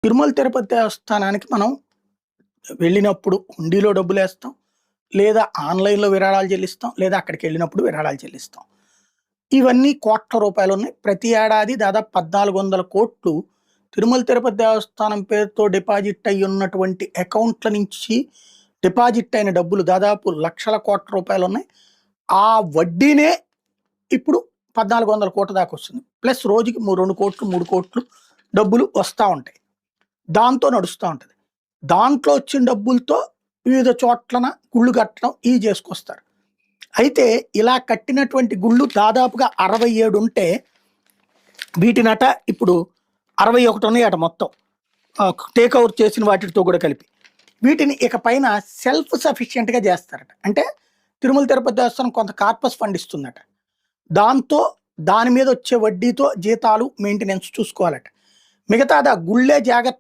తిరుమల తిరుపతి దేవస్థానానికి మనం వెళ్ళినప్పుడు హుండీలో డబ్బులేస్తాం. లేదా ఆన్‌లైన్‌లో విరాళాలు చెల్లిస్తాం. లేదా అక్కడికెళ్ళినప్పుడు విరాళాలు చెల్లిస్తాం. ఇవన్నీ కోట్ల రూపాయలున్నాయి. ప్రతి ఏడాది దాదాపు 1400,00,00,000 తిరుమల తిరుపతి దేవస్థానం పేరుతో డిపాజిట్ అయ్యున్నటువంటి అకౌంట్‌ల నుంచి డిపాజిట్ అయిన డబ్బులు దాదాపు లక్షల కోట్ల రూపాయలున్నాయి. ఆ వడ్డీనే ఇప్పుడు 1400,00,00,000 దాకొస్తుంది. ప్లస్ రోజుకి 2,00,00,000, 3,00,00,000 డబ్బులు వస్తా ఉంటాయి. దాంతో నడుస్తా ఉంటది. దాంట్లో వచ్చిన డబ్బులతో వివిధ చోట్లన గుళ్ళు కట్టడం ఇయి చేసుకొస్తారు. అయితే ఇలా కట్టినటువంటి గుళ్ళు దాదాపుగా 67 ఉంటే వీటినట ఇప్పుడు 61 ఉన్నాయట మొత్తం. టేక్ ఓవర్ చేసిన వాటితో కూడా కలిపి. వీటిని ఇక పైన సెల్ఫ్ సఫిషియెంట్‌గా చేస్తారట. అంటే తిరుమల తిరుపతి దేవస్థానం కొంత కార్పస్ ఫండ్ ఇస్తుందట. దాంతో దాని మీద వచ్చే వడ్డీతో జీతాలు, మెయింటెనెన్స్ చూసుకోవాలట. మిగతాది ఆ గుళ్ళే జాగ్రత్త